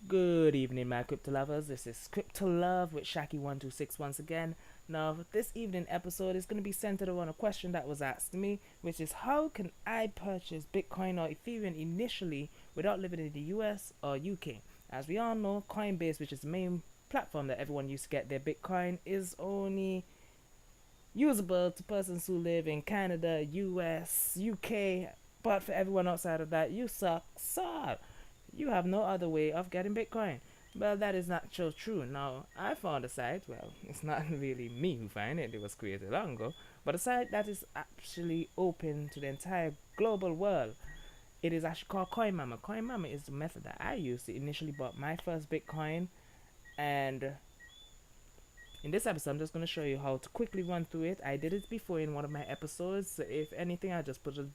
Good evening, my crypto lovers. This is Crypto Love with Shaki126 once again. Now, this evening episode is going to be centered around a question that was asked to me, which is how can I purchase Bitcoin or Ethereum initially without living in the US or UK? As we all know, Coinbase, which is the main platform that everyone used to get their Bitcoin, is only usable to persons who live in Canada, US, UK, but for everyone outside of that, you suck. You have no other way of getting Bitcoin. Well, that is not so true. Now, I found a site, well, it's not really me who found it, it was created long ago, but a site that is actually open to the entire global world. It is actually called CoinMama. CoinMama is the method that I used to initially bought my first Bitcoin, and in this episode, I'm just going to show you how to quickly run through it. I did it before in one of my episodes. So if anything, I'll just put a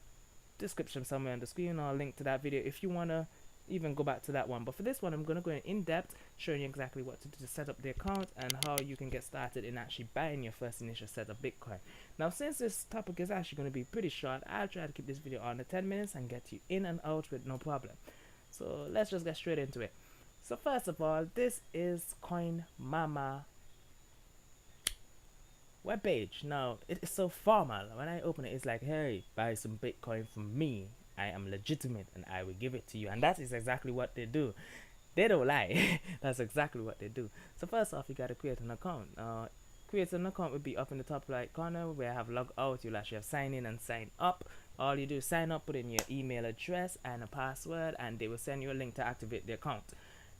description somewhere on the screen or a link to that video if you want to even go back to that one. But for this one, I'm going to go in depth, showing you exactly what to do to set up the account and how you can get started in actually buying your first initial set of Bitcoin. Now, since this topic is actually going to be pretty short, I'll try to keep this video under 10 minutes and get you in and out with no problem. So let's just get straight into it. So first of all, this is CoinMama webpage. Now, it is so formal. When I open it, it's like, hey, buy some Bitcoin from me. I am legitimate and I will give it to you. And that is exactly what they do. They don't lie. That's exactly what they do. So first off, you gotta create an account. Create an account will be up in the top right corner where I have log out. You'll actually have sign in and sign up. All you do is sign up, put in your email address and a password, and they will send you a link to activate the account.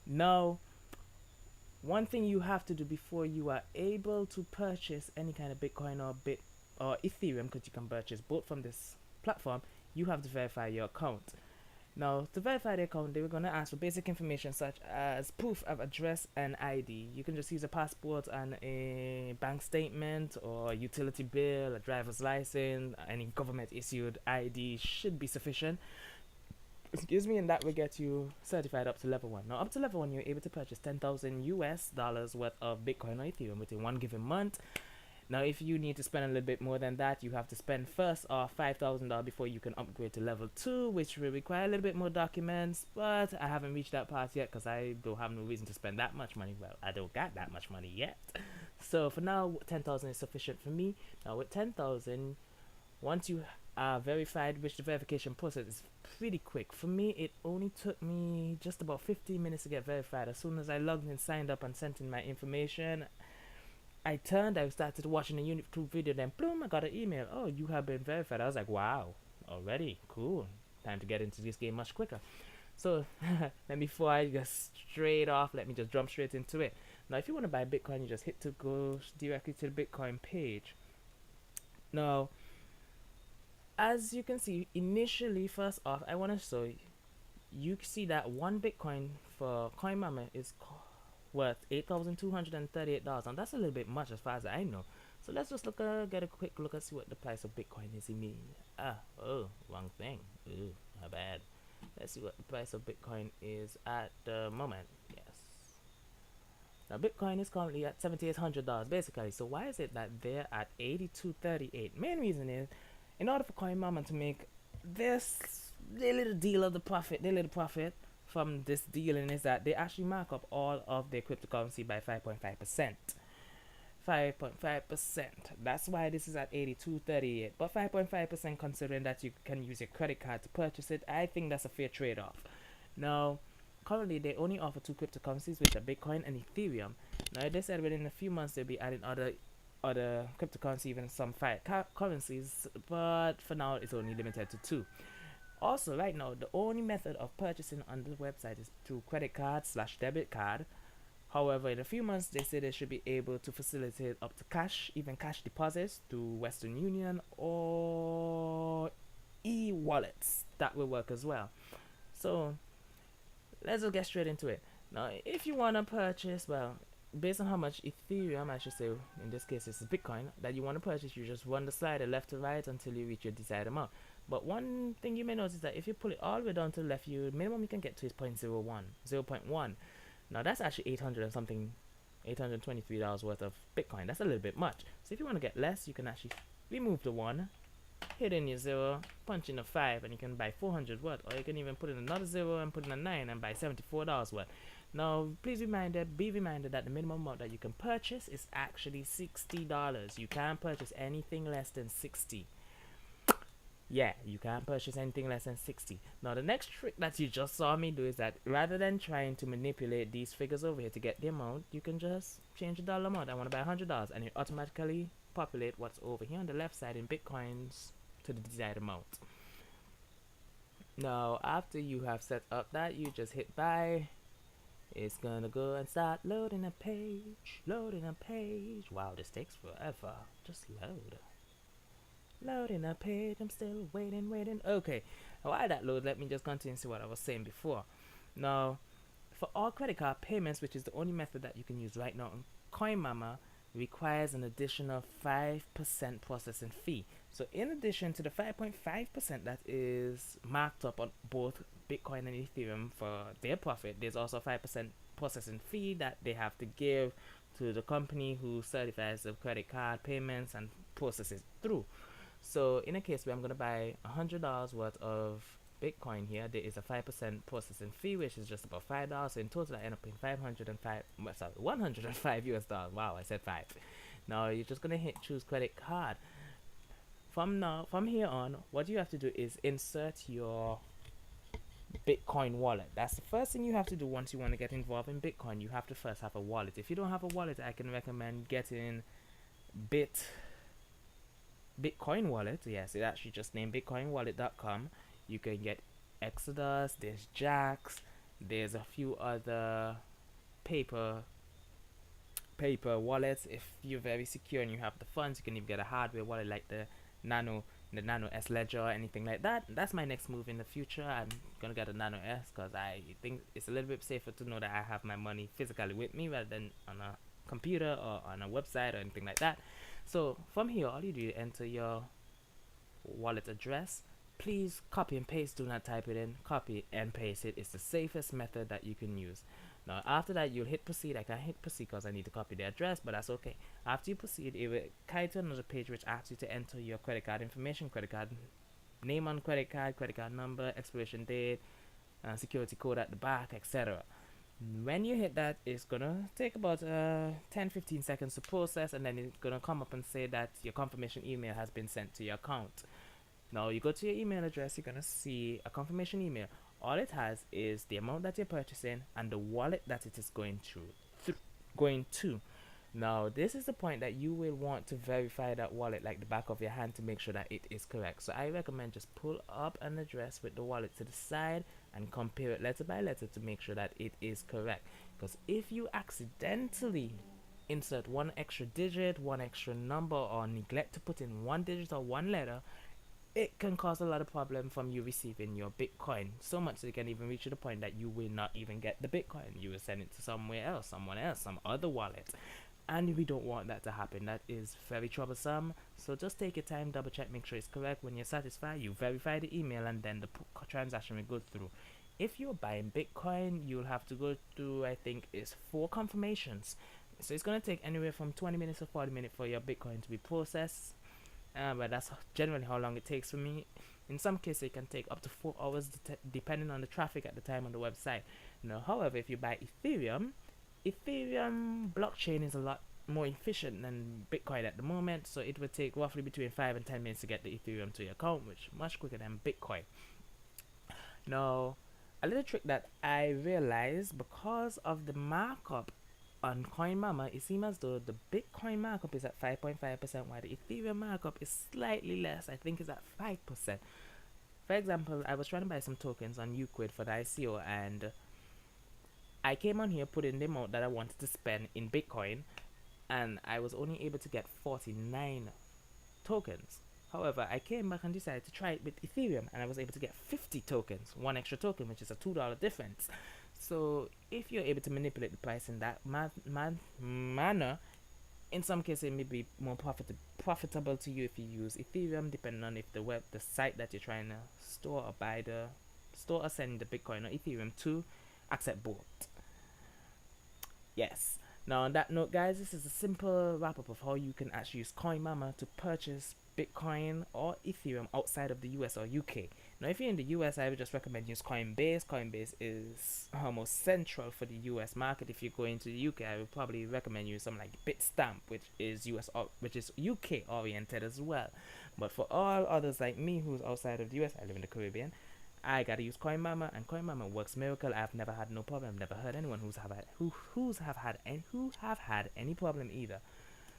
Now, one thing you have to do before you are able to purchase any kind of Bitcoin or Ethereum, because you can purchase both from this platform, you have to verify your account. Now, to verify the account, they were going to ask for basic information such as proof of address and ID. You can just use a passport and a bank statement or utility bill, a driver's license, any government issued ID should be sufficient. Excuse me, and that will get you certified up to level 1. Now, up to level 1, you're able to purchase 10,000 US dollars worth of Bitcoin or Ethereum within one given month. Now, if you need to spend a little bit more than that, you have to spend first off $5,000 before you can upgrade to level 2, which will require a little bit more documents, but I haven't reached that part yet because I don't have no reason to spend that much money. Well, I don't got that much money yet. So for now, 10,000 is sufficient for me. Now, with 10,000, once you are verified, which the verification process is pretty quick. For me, it only took me just about 15 minutes to get verified. As soon as I logged in, signed up, and sent in my information, I started watching a YouTube video, then boom, I got an email. Oh, you have been verified. I was like, wow, already? Cool. Time to get into this game much quicker. So, before I just straight off, let me just jump straight into it. Now, if you want to buy Bitcoin, you just hit to go directly to the Bitcoin page. Now, as you can see, initially, first off, I want to show you see that one Bitcoin for CoinMama is worth $8,238, and that's a little bit much as far as I know. So let's just get a quick look and see what the price of Bitcoin is immediately. Wrong thing. Ooh, how bad. Let's see what the price of Bitcoin is at the moment. Yes. Now Bitcoin is currently at $7,800 basically. So why is it that they're at $8,238? Main reason is, in order for CoinMama to make this little deal of the profit, their little profit from this dealing is that they actually mark up all of their cryptocurrency by 5.5%. 5.5%. That's why this is at 82.38. But 5.5%, considering that you can use your credit card to purchase it, I think that's a fair trade-off. Now, currently they only offer two cryptocurrencies, which are Bitcoin and Ethereum. Now, they said within a few months they'll be adding other cryptocurrency, even some fiat currencies, but for now it's only limited to two. Also, right now, the only method of purchasing on the website is through credit card / debit card. However, in a few months, they say they should be able to facilitate up to cash, even cash deposits through Western Union or e-wallets. That will work as well. So, let's just get straight into it. Now, if you want to purchase, well, based on how much Ethereum, I should say, in this case it's Bitcoin, that you want to purchase, you just run the slider left to right until you reach your desired amount. But one thing you may notice is that if you pull it all the way down to the left, minimum you can get to is 0.1. Now that's actually 800 and something, $823 worth of Bitcoin. That's a little bit much. So if you want to get less, you can actually remove the 1, hit in your 0, punch in a 5, and you can buy 400 worth. Or you can even put in another 0 and put in a 9 and buy $74 worth. Now, be reminded that the minimum amount that you can purchase is actually $60. You can't purchase anything less than 60. Yeah, you can't purchase anything less than 60. Now, the next trick that you just saw me do is that rather than trying to manipulate these figures over here to get the amount, you can just change the dollar amount. I want to buy $100, and it automatically populate what's over here on the left side in bitcoins to the desired amount. Now, after you have set up that, you just hit buy. It's gonna go and start loading a page, loading a page. Wow, this takes forever. Just load. Loading a page, I'm still waiting. Okay, while that loads, let me just continue to what I was saying before. Now, for all credit card payments, which is the only method that you can use right now on CoinMama, requires an additional 5% processing fee. So in addition to the 5.5% that is marked up on both Bitcoin and Ethereum for their profit, there's also a 5% processing fee that they have to give to the company who certifies the credit card payments and processes through. So in a case where I'm going to buy $100 worth of Bitcoin here, there is a 5% processing fee, which is just about $5. So in total, I end up paying 105 US dollars. Wow, I said 5. Now you're just gonna hit choose credit card. From here on, what you have to do is insert your Bitcoin wallet. That's the first thing you have to do once you want to get involved in Bitcoin. You have to first have a wallet. If you don't have a wallet, I can recommend getting Bitcoin wallet. Yes, it actually just named bitcoinwallet.com. You can get Exodus, there's Jax, there's a few other paper wallets. If you're very secure and you have the funds, you can even get a hardware wallet like the Nano S Ledger or anything like that. That's my next move in the future. I'm gonna get a Nano S because I think it's a little bit safer to know that I have my money physically with me rather than on a computer or on a website or anything like that. So from here, all you do is enter your wallet address. Please copy and paste, do not type it in. Copy and paste it. It's the safest method that you can use. Now after that, you'll hit proceed. I can't hit proceed because I need to copy the address, but that's okay. After you proceed, it will carry to another page which asks you to enter your credit card information, credit card name on credit card number, expiration date, security code at the back, etc. When you hit that, it's gonna take about 10-15 seconds to process, and then it's gonna come up and say that your confirmation email has been sent to your account. Now you go to your email address, you're gonna see a confirmation email. All it has is the amount that you're purchasing and the wallet that it is going to. Now this is the point that you will want to verify that wallet like the back of your hand to make sure that it is correct. So I recommend just pull up an address with the wallet to the side and compare it letter by letter to make sure that it is correct. Because if you accidentally insert one extra digit, one extra number, or neglect to put in one digit or one letter, it can cause a lot of problem from you receiving your Bitcoin. So much that it can even reach to the point that you will not even get the Bitcoin. You will send it to somewhere else, someone else, some other wallet. And we don't want that to happen. That is very troublesome. So just take your time, double check, make sure it's correct. When you're satisfied, you verify the email and then the transaction will go through. If you're buying Bitcoin, you'll have to go through, I think it's 4 confirmations. So it's going to take anywhere from 20 minutes to 40 minutes for your Bitcoin to be processed. But that's generally how long it takes for me. In some cases, it can take up to 4 hours depending on the traffic at the time on the website. Now, however, if you buy Ethereum blockchain is a lot more efficient than Bitcoin at the moment, so it would take roughly between 5 and 10 minutes to get the Ethereum to your account, which is much quicker than Bitcoin. Now, a little trick that I realized because of the markup on CoinMama, it seems as though the Bitcoin markup is at 5.5%, while the Ethereum markup is slightly less. I think it's at 5%. For example, I was trying to buy some tokens on Uquid for the ICO, and I came on here, put in the amount that I wanted to spend in Bitcoin, and I was only able to get 49 tokens. However, I came back and decided to try it with Ethereum, and I was able to get 50 tokens, one extra token, which is a $2 difference. So if you're able to manipulate the price in that manner, in some cases it may be more profitable to you if you use Ethereum, depending on if the site that you're trying to store or buy the store or send the Bitcoin or Ethereum to accept both. Yes. Now on that note, guys, this is a simple wrap up of how you can actually use CoinMama to purchase Bitcoin or Ethereum outside of the US or UK. Now, if you're in the US, I would just recommend use Coinbase. Coinbase is almost central for the US market. If you go into the UK, I would probably recommend you something like Bitstamp, which is which is UK oriented as well. But for all others like me, who's outside of the US, I live in the Caribbean. I gotta use CoinMama, and CoinMama works miracle. I've never had no problem. I've never heard anyone who have had any problem either.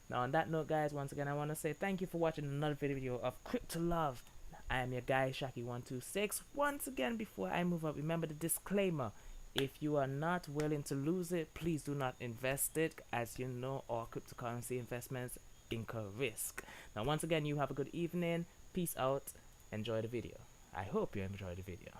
Now, on that note, guys, once again, I want to say thank you for watching another video of Crypto Love. I am your guy, Shaki126. Once again, before I move up, remember the disclaimer. If you are not willing to lose it, please do not invest it. As you know, all cryptocurrency investments incur risk. Now, once again, you have a good evening. Peace out. Enjoy the video. I hope you enjoy the video.